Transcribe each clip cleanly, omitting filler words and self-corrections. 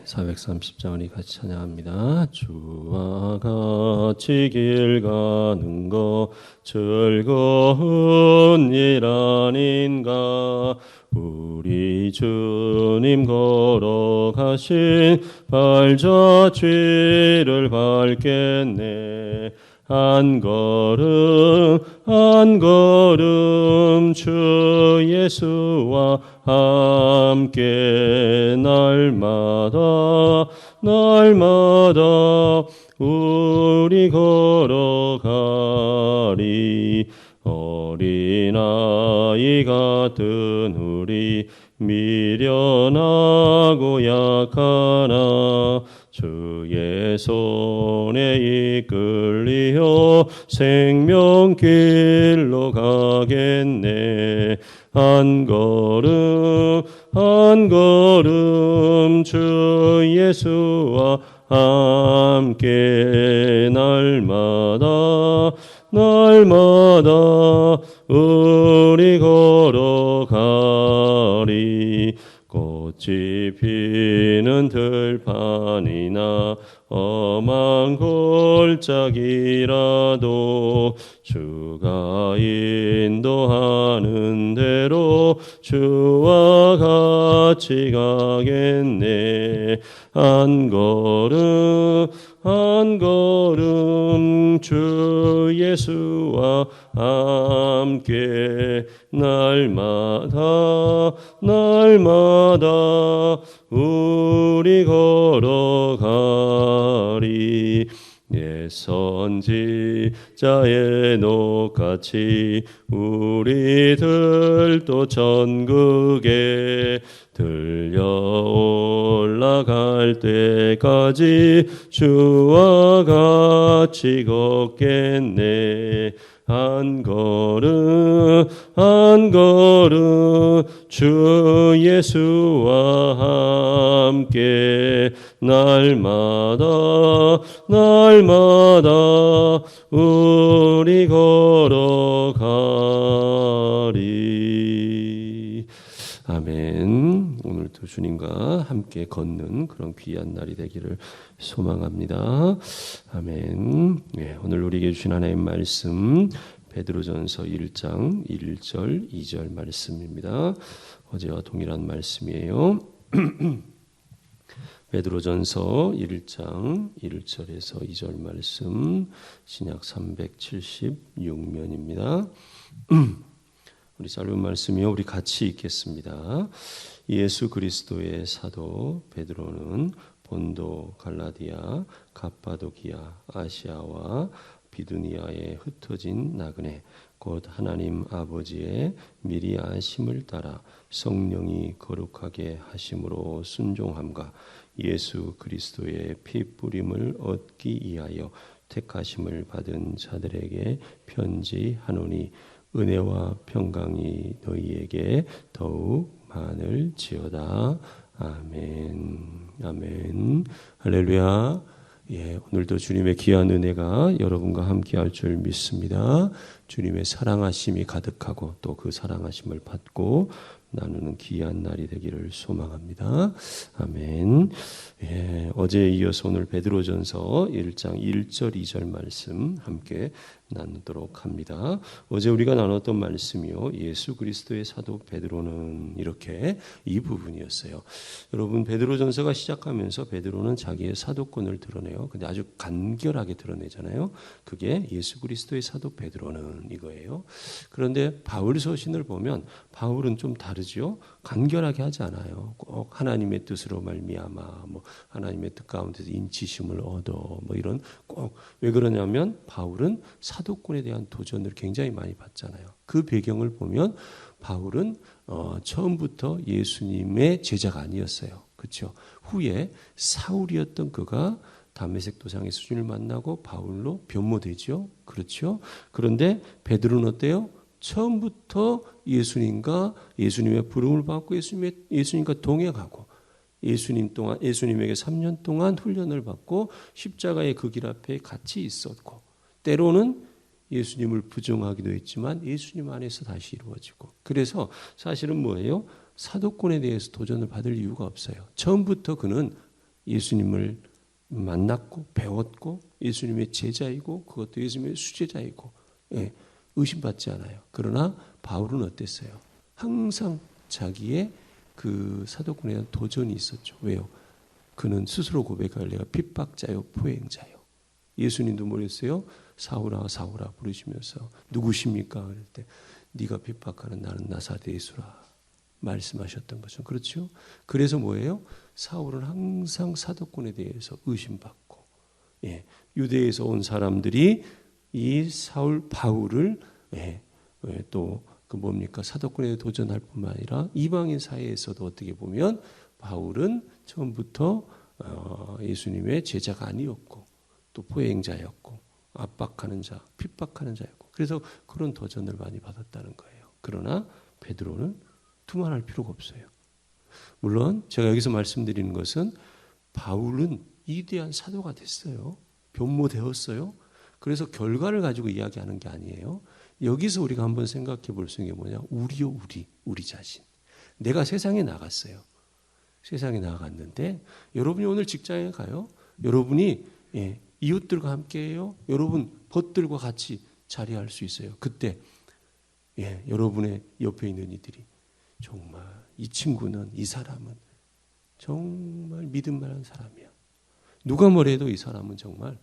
430장 우리 같이 찬양합니다. 주와 같이 길 가는 거 즐거운 일 아닌가. 우리 주님 걸어가신 발자취를 밟겠네. 한 걸음 한 걸음 주 예수와 함께 날마다 우리 걸어가리. 어린아이 같은 우리 미련하고 약하나 주의 손에 이끌리어 생명길로 가겠네. 한 걸음 주 예수와 함께 날마다 우리 걸어가리. 꽃이 피는 들판이나 험한 골짜기라도 주가 인도하는 대로 주와 같이 가겠네. 한 걸음 주 예수와 함께 날마다 우리 걸어가리. 옛 선지자의 녹같이 우리들도 천국에 들려 올라갈 때까지 주와 같이 걷겠네. 한 걸음 주 예수와 함께 날마다 우리 걸어가리. 아멘. 오늘도 주님과 함께 걷는 그런 귀한 날이 되기를 소망합니다. 아멘. 네, 오늘 우리에게 주신 하나님 말씀 베드로전서 1장 1절 2절 말씀입니다. 어제와 동일한 말씀이에요. 베드로전서 1장 1절에서 2절 말씀, 신약 376면입니다. 우리 짧은 말씀이요, 우리 같이 읽겠습니다. 예수 그리스도의 사도 베드로는 본도, 갈라디아, 갑바도기아, 아시아와 비두니아에 흩어진 나그네 곧 하나님 아버지의 미리 아심을 따라 성령이 거룩하게 하심으로 순종함과 예수 그리스도의 피 뿌림을 얻기 위하여 택하심을 받은 자들에게 편지하노니 은혜와 평강이 너희에게 더욱 많을지어다. 아멘. 아멘. 할렐루야. 예, 오늘도 주님의 귀한 은혜가 여러분과 함께 할 줄 믿습니다. 주님의 사랑하심이 가득하고 또 그 사랑하심을 받고 나누는 귀한 날이 되기를 소망합니다. 아멘. 예, 어제에 이어서 오늘 베드로전서 1장 1절 2절 말씀 함께 나누도록 합니다. 어제 우리가 나눴던 말씀이요, 예수 그리스도의 사도 베드로는 이렇게 이 부분이었어요. 여러분, 베드로전서가 시작하면서 베드로는 자기의 사도권을 드러내요. 근데 아주 간결하게 드러내잖아요. 그게 예수 그리스도의 사도 베드로는 이거예요. 그런데 바울 서신을 보면 바울은 좀 다르죠. 간결하게 하지 않아요. 꼭 하나님의 뜻으로 말미암아, 뭐 하나님의 뜻 가운데서 인치심을 얻어, 뭐 이런 꼭 왜 그러냐면 바울은 사도권에 대한 도전을 굉장히 많이 받잖아요. 그 배경을 보면 바울은 처음부터 예수님의 제자가 아니었어요. 그렇죠? 후에 사울이었던 그가 다메섹 도상에서 주님을 만나고 바울로 변모되죠. 그렇죠? 그런데 베드로는 어때요? 처음부터 예수님의 부름을 받고 예수님과 동행하고 예수님에게 3년 동안 훈련을 받고 십자가의 그 길 앞에 같이 있었고 때로는 예수님을 부정하기도 했지만 예수님 안에서 다시 이루어지고 그래서 사실은 뭐예요? 사도권에 대해서 도전을 받을 이유가 없어요. 처음부터 그는 예수님을 만났고 배웠고 예수님의 제자이고 그것도 예수님의 수제자이고 의심받지 않아요. 그러나 바울은 어땠어요? 항상 자기의 그 사도권에 대한 도전이 있었죠. 왜요? 그는 스스로 고백할 내가 핍박자요 포행자요. 예수님도 뭐랬어요? 사울아 사울아 부르시면서 누구십니까? 그럴 때 네가 핍박하는 나는 나사렛 예수라 말씀하셨던 거죠. 그렇죠? 그래서 뭐예요? 사울은 항상 사도권에 대해서 의심받고 유대에서 온 사람들이 이 사울 바울을 또 그 뭡니까? 사도권에 도전할 뿐만 아니라 이방인 사회에서도 어떻게 보면 바울은 처음부터 예수님의 제자가 아니었고 또 포행자였고 압박하는 자, 핍박하는 자였고 그래서 그런 도전을 많이 받았다는 거예요. 그러나 베드로는 두말할 필요가 없어요. 물론 제가 여기서 말씀드리는 것은 바울은 위대한 사도가 됐어요. 변모되었어요. 그래서 결과를 가지고 이야기하는 게 아니에요. 여기서 우리가 한번 생각해 볼 수 있는 게 뭐냐? 우리요 우리 자신. 내가 세상에 나갔어요. 세상에 나갔는데 여러분이 오늘 직장에 가요. 여러분이 이웃들과 함께해요. 여러분 벗들과 같이 자리할 수 있어요. 그때 여러분의 옆에 있는 이들이 정말 이 친구는 이 사람은 정말 믿음 만한 사람이야. 누가 뭐래도 이 사람은 정말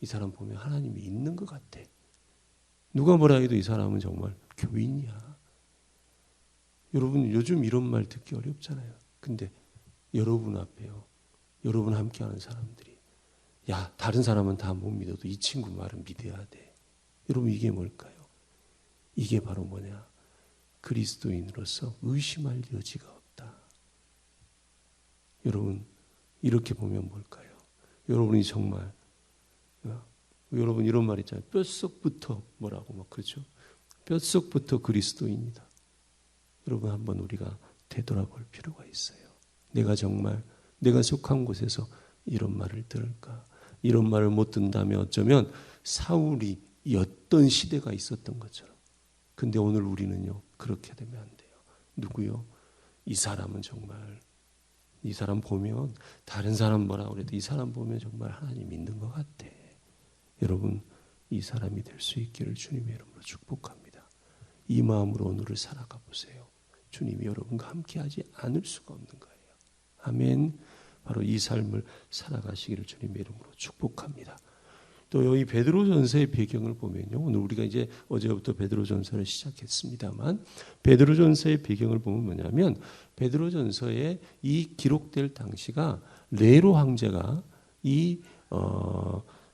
이 사람 보면 하나님이 있는 것 같아. 누가 뭐라 해도 이 사람은 정말 교인이야. 여러분 요즘 이런 말 듣기 어렵잖아요. 근데 여러분 앞에요. 여러분 함께하는 사람들이 야 다른 사람은 다 못 믿어도 이 친구 말은 믿어야 돼. 여러분 이게 뭘까요? 이게 바로 뭐냐? 그리스도인으로서 의심할 여지가 없다. 여러분 이렇게 보면 뭘까요? 여러분이 정말 여러분 이런 말 있잖아요. 뼛속부터 뭐라고 막 그렇죠? 뼛속부터 그리스도인이다. 여러분 한번 우리가 되돌아볼 필요가 있어요. 내가 정말 내가 속한 곳에서 이런 말을 들을까? 이런 말을 못 듣는다면 어쩌면 사울이 어떤 시대가 있었던 것처럼. 근데 오늘 우리는요. 그렇게 되면 안 돼요. 누구요? 이 사람은 정말 이 사람 보면 다른 사람 뭐라 그래도 이 사람 보면 정말 하나님 있는 것 같아. 여러분 이 사람이 될 수 있기를 주님의 이름으로 축복합니다. 이 마음으로 오늘을 살아가 보세요. 주님이 여러분과 함께하지 않을 수가 없는 거예요. 아멘. 바로 이 삶을 살아가시기를 주님의 이름으로 축복합니다. 또 여기 베드로전서의 배경을 보면요. 오늘 우리가 이제 어제부터 베드로전서를 시작했습니다만 베드로전서의 배경을 보면 뭐냐면 베드로전서에 이 기록될 당시가 네로 황제가 이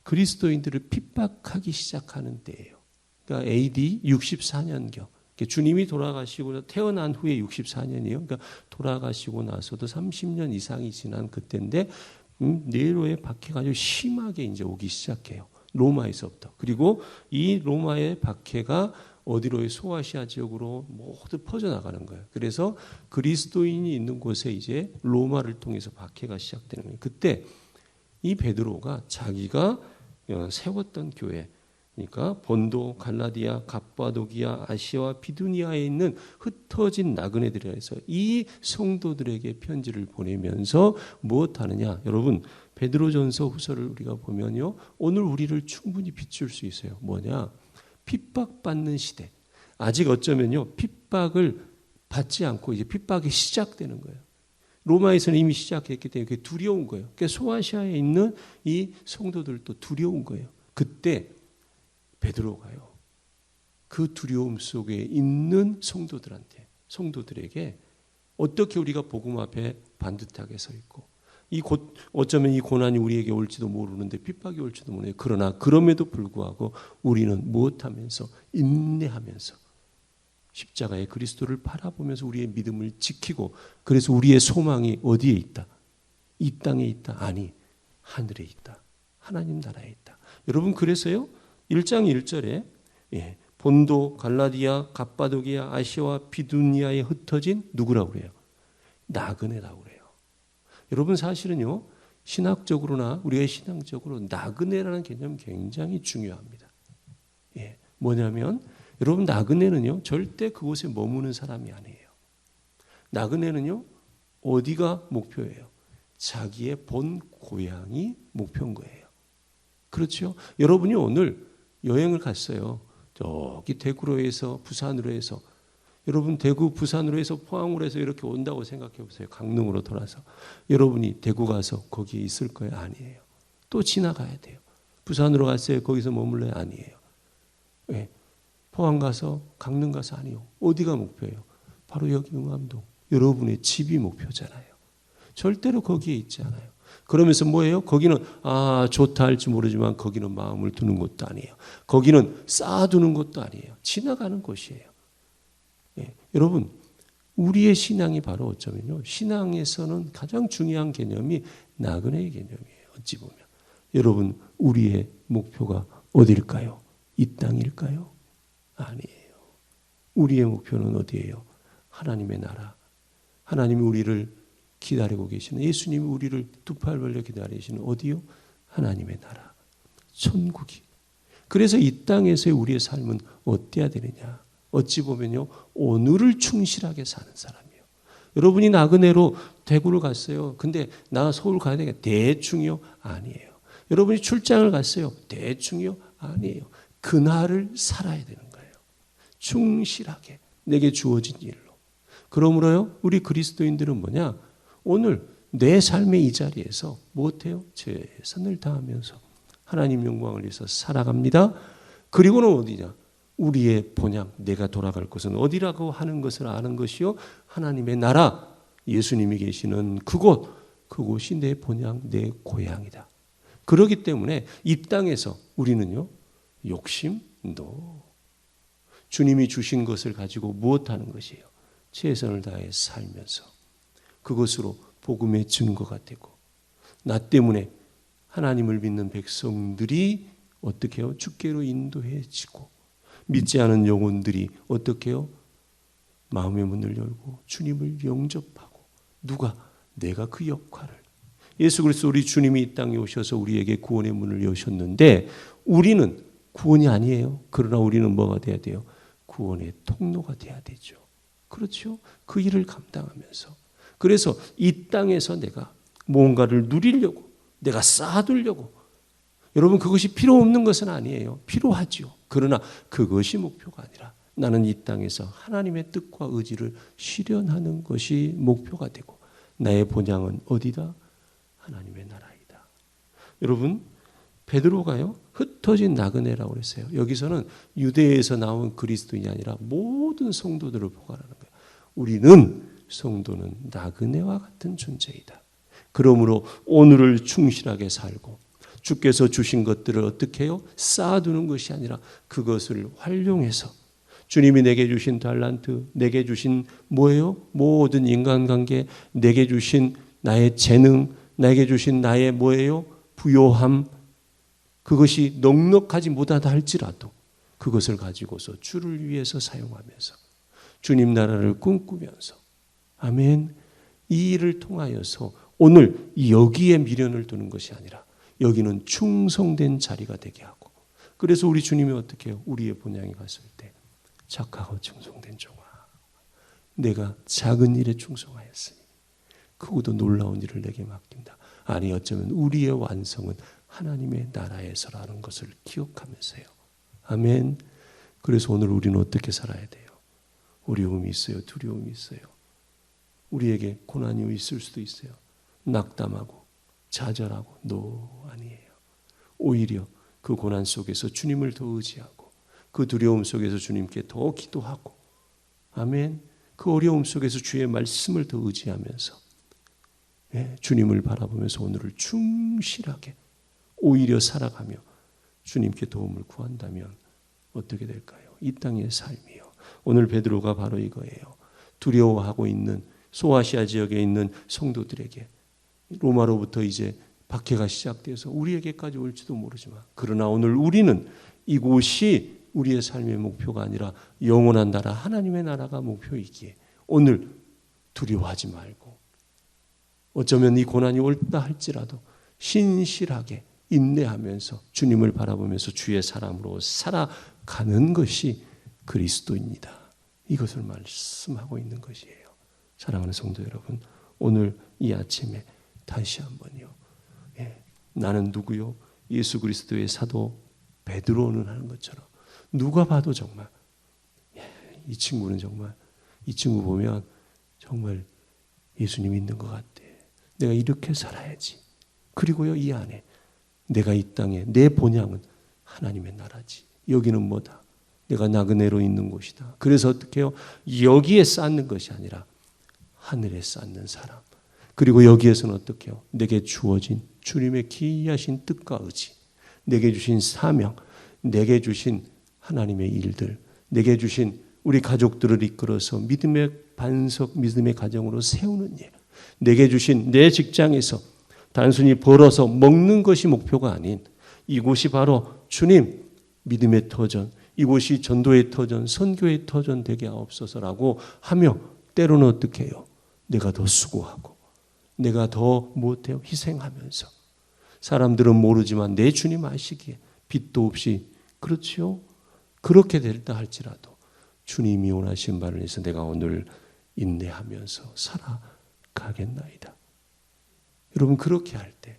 그리스도인들을 핍박하기 시작하는 때예요. 그러니까 AD 64년경. 주님이 돌아가시고 태어난 후에 64년이에요. 그러니까 돌아가시고 나서도 30년 이상이 지난 그때인데 네로의 박해가 아주 심하게 이제 오기 시작해요. 로마에서부터. 그리고 이 로마의 박해가 어디로 소아시아 지역으로 모두 퍼져나가는 거예요. 그래서 그리스도인이 있는 곳에 이제 로마를 통해서 박해가 시작되는 거예요. 그때 이 베드로가 자기가 세웠던 교회, 그러니까 본도, 갈라디아, 갑바도기아, 아시아와 비두니아에 있는 흩어진 나그네들에서 이 성도들에게 편지를 보내면서 무엇하느냐? 여러분 베드로전서 후서를 우리가 보면요, 오늘 우리를 충분히 비출 수 있어요. 뭐냐? 핍박받는 시대. 아직 어쩌면요 핍박을 받지 않고 이제 핍박이 시작되는 거예요. 로마에서는 이미 시작했기 때문에 그게 두려운 거예요. 그러니까 소아시아에 있는 이 성도들도 두려운 거예요. 그때 베드로가요. 그 두려움 속에 있는 성도들에게 어떻게 우리가 복음 앞에 반듯하게 서 있고 어쩌면 이 고난이 우리에게 올지도 모르는데 핍박이 올지도 모르는데 그러나 그럼에도 불구하고 우리는 무엇하면서 인내하면서 십자가의 그리스도를 바라보면서 우리의 믿음을 지키고 그래서 우리의 소망이 어디에 있다? 이 땅에 있다? 아니 하늘에 있다. 하나님 나라에 있다. 여러분 그래서요 1장 1절에 본도, 갈라디아, 갑바도기아, 아시아와 비두니아에 흩어진 누구라고 그래요? 나그네라고 그래요. 여러분 사실은요 신학적으로나 우리가 신앙적으로 나그네라는 개념이 굉장히 중요합니다. 뭐냐면 여러분 나그네는요 절대 그곳에 머무는 사람이 아니에요. 나그네는요 어디가 목표예요? 자기의 본 고향이 목표인 거예요. 그렇죠? 여러분이 오늘 여행을 갔어요. 저기 대구로 해서 부산으로 해서 여러분 대구 부산으로 해서 포항으로 해서 이렇게 온다고 생각해 보세요. 강릉으로 돌아서 여러분이 대구 가서 거기에 있을 거예요? 아니에요. 또 지나가야 돼요. 부산으로 갔어요. 거기서 머물러요? 아니에요. 네. 포항 가서 강릉 가서 아니요. 어디가 목표예요? 바로 여기 응암동. 여러분의 집이 목표잖아요. 절대로 거기에 있지 않아요. 그러면서 뭐예요? 거기는 좋다 할지 모르지만 거기는 마음을 두는 곳도 아니에요. 거기는 쌓아두는 곳도 아니에요. 지나가는 곳이에요. 예. 여러분 우리의 신앙이 바로 어쩌면요. 신앙에서는 가장 중요한 개념이 나그네의 개념이에요. 어찌 보면. 여러분 우리의 목표가 어디일까요? 이 땅일까요? 아니에요. 우리의 목표는 어디예요? 하나님의 나라. 하나님이 우리를 기다리고 계시는 예수님이 우리를 두 팔 벌려 기다리시는 어디요? 하나님의 나라. 천국이. 그래서 이 땅에서의 우리의 삶은 어때야 되느냐? 어찌 보면요. 오늘을 충실하게 사는 사람이에요. 여러분이 나그네로 대구를 갔어요. 근데 나 서울 가야 되겠다. 대충이요? 아니에요. 여러분이 출장을 갔어요. 대충이요? 아니에요. 그날을 살아야 되는 거예요. 충실하게 내게 주어진 일로. 그러므로요. 우리 그리스도인들은 뭐냐? 오늘 내 삶의 이 자리에서 무엇해요? 최선을 다하면서 하나님 영광을 위해서 살아갑니다. 그리고는 어디냐? 우리의 본향, 내가 돌아갈 곳은 어디라고 하는 것을 아는 것이요? 하나님의 나라, 예수님이 계시는 그곳이 내 본향, 내 고향이다. 그렇기 때문에 이 땅에서 우리는요, 욕심, 주님이 주신 것을 가지고 무엇하는 것이에요? 최선을 다해 살면서 그것으로 복음의 증거가 되고 나 때문에 하나님을 믿는 백성들이 어떻게 해요? 주께로 인도해지고 믿지 않은 영혼들이 어떻게 해요? 마음의 문을 열고 주님을 영접하고 누가? 내가 그 역할을 예수 그리스도 우리 주님이 이 땅에 오셔서 우리에게 구원의 문을 여셨는데 우리는 구원이 아니에요. 그러나 우리는 뭐가 돼야 돼요? 구원의 통로가 돼야 되죠. 그렇죠? 그 일을 감당하면서 그래서 이 땅에서 내가 뭔가를 누리려고 내가 쌓아두려고 여러분 그것이 필요 없는 것은 아니에요. 필요하죠. 그러나 그것이 목표가 아니라 나는 이 땅에서 하나님의 뜻과 의지를 실현하는 것이 목표가 되고 나의 본향은 어디다? 하나님의 나라이다. 여러분 베드로가요 흩어진 나그네라고 그랬어요. 여기서는 유대에서 나온 그리스도인이 아니라 모든 성도들을 포괄하는 거예요. 우리는 성도는 나그네와 같은 존재이다. 그러므로 오늘을 충실하게 살고 주께서 주신 것들을 어떻게 해요? 쌓아두는 것이 아니라 그것을 활용해서 주님이 내게 주신 달란트, 내게 주신 뭐예요? 모든 인간관계, 내게 주신 나의 재능, 내게 주신 나의 뭐예요? 부요함, 그것이 넉넉하지 못하다 할지라도 그것을 가지고서 주를 위해서 사용하면서 주님 나라를 꿈꾸면서 아멘. 이 일을 통하여서 오늘 여기에 미련을 두는 것이 아니라 여기는 충성된 자리가 되게 하고 그래서 우리 주님이 어떻게 해요? 우리의 본향에 갔을 때 착하고 충성된 종아 내가 작은 일에 충성하였으니 크고도 놀라운 일을 내게 맡긴다. 아니 어쩌면 우리의 완성은 하나님의 나라에서라는 것을 기억하면서요. 아멘. 그래서 오늘 우리는 어떻게 살아야 돼요? 어려움이 있어요. 두려움이 있어요. 우리에게 고난이 있을 수도 있어요. 낙담하고 좌절하고 아니에요. 오히려 그 고난 속에서 주님을 더 의지하고 그 두려움 속에서 주님께 더 기도하고 아멘. 그 어려움 속에서 주의 말씀을 더 의지하면서 주님을 바라보면서 오늘을 충실하게 오히려 살아가며 주님께 도움을 구한다면 어떻게 될까요? 이 땅의 삶이요. 오늘 베드로가 바로 이거예요. 두려워하고 있는 소아시아 지역에 있는 성도들에게 로마로부터 이제 박해가 시작돼서 우리에게까지 올지도 모르지만 그러나 오늘 우리는 이곳이 우리의 삶의 목표가 아니라 영원한 나라 하나님의 나라가 목표이기에 오늘 두려워하지 말고 어쩌면 이 고난이 올다 할지라도 신실하게 인내하면서 주님을 바라보면서 주의 사람으로 살아가는 것이 그리스도입니다. 이것을 말씀하고 있는 것이에요. 사랑하는 성도 여러분, 오늘 이 아침에 다시 한번요. 나는 누구요? 예수 그리스도의 사도 베드로는 하는 것처럼 누가 봐도 정말 이 친구는 정말 이 친구 보면 정말 예수님 있는 것 같아. 내가 이렇게 살아야지. 그리고요 이 안에 내가 이 땅에 내 본향은 하나님의 나라지. 여기는 뭐다? 내가 나그네로 있는 곳이다. 그래서 어떻게 해요? 여기에 쌓는 것이 아니라 하늘에 쌓는 사람. 그리고 여기에서는 어떻게 해요? 내게 주어진 주님의 기이하신 뜻과 의지, 내게 주신 사명, 내게 주신 하나님의 일들, 내게 주신 우리 가족들을 이끌어서 믿음의 반석, 믿음의 가정으로 세우는 일, 내게 주신 내 직장에서 단순히 벌어서 먹는 것이 목표가 아닌 이곳이 바로 주님 믿음의 터전, 이곳이 전도의 터전, 선교의 터전 되게 하옵소서라고 하며 때로는 어떻게 해요? 내가 더 수고하고 내가 더 못해요? 희생하면서 사람들은 모르지만 내 주님 아시기에 빚도 없이 그렇지요? 그렇게 됐다 할지라도 주님이 원하신 바를 위해서 내가 오늘 인내하면서 살아가겠나이다. 여러분 그렇게 할 때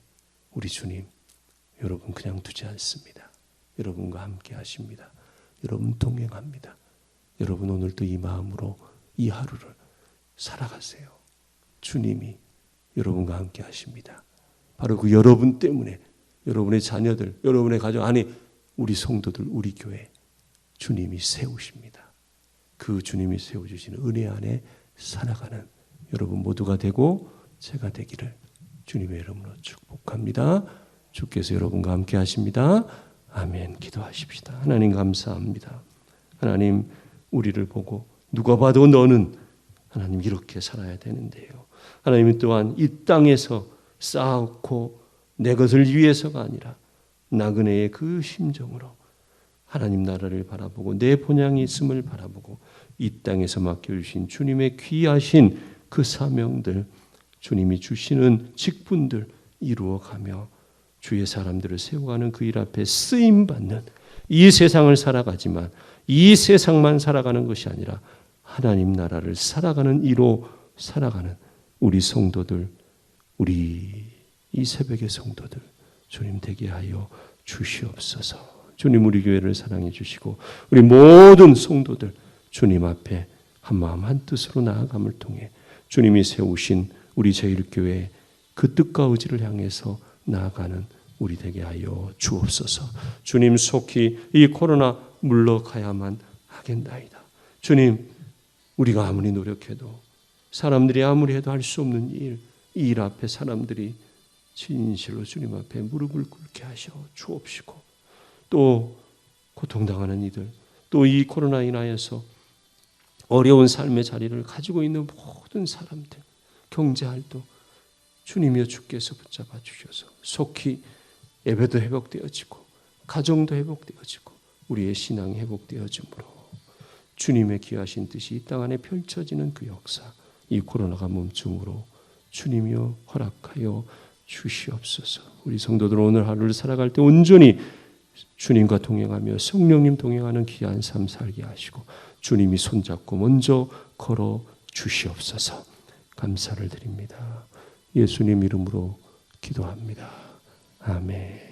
우리 주님 여러분 그냥 두지 않습니다. 여러분과 함께 하십니다. 여러분 동행합니다. 여러분 오늘도 이 마음으로 이 하루를 살아가세요. 주님이 여러분과 함께 하십니다. 바로 그 여러분 때문에 여러분의 자녀들, 여러분의 가족, 아니 우리 성도들, 우리 교회 주님이 세우십니다. 그 주님이 세워주시는 은혜 안에 살아가는 여러분 모두가 되고 제가 되기를 주님의 이름으로 축복합니다. 주께서 여러분과 함께 하십니다. 아멘. 기도하십시다. 하나님 감사합니다. 하나님 우리를 보고 누가 봐도 너는 하나님 이렇게 살아야 되는데요. 하나님 또한 이 땅에서 쌓고 내 것을 위해서가 아니라 나그네의 그 심정으로 하나님 나라를 바라보고 내 본향이 있음을 바라보고 이 땅에서 맡겨주신 주님의 귀하신 그 사명들, 주님이 주시는 직분들 이루어가며 주의 사람들을 세워가는 그 일 앞에 쓰임받는 이 세상을 살아가지만 이 세상만 살아가는 것이 아니라 하나님 나라를 살아가는 이로 살아가는 우리 성도들, 우리 이 새벽의 성도들 주님 되게 하여 주시옵소서. 주님 우리 교회를 사랑해 주시고 우리 모든 성도들 주님 앞에 한마음 한뜻으로 나아감을 통해 주님이 세우신 우리 제일교회 그 뜻과 의지를 향해서 나아가는 우리 되게 하여 주옵소서. 주님 속히 이 코로나 물러가야만 하겠나이다. 주님 우리가 아무리 노력해도 사람들이 아무리 해도 할 수 없는 일, 이 일 앞에 사람들이 진실로 주님 앞에 무릎을 꿇게 하셔 주옵시고 또 고통당하는 이들 또 이 코로나 인하여서 어려운 삶의 자리를 가지고 있는 모든 사람들 경제활동 주님이여 주께서 붙잡아 주셔서 속히 예배도 회복되어지고 가정도 회복되어지고 우리의 신앙이 회복되어지므로 주님의 귀하신 뜻이 이 땅 안에 펼쳐지는 그 역사 이 코로나가 멈춤으로 주님이여 허락하여 주시옵소서. 우리 성도들 오늘 하루를 살아갈 때 온전히 주님과 동행하며 성령님 동행하는 귀한 삶 살게 하시고 주님이 손잡고 먼저 걸어 주시옵소서. 감사를 드립니다. 예수님 이름으로 기도합니다. 아멘.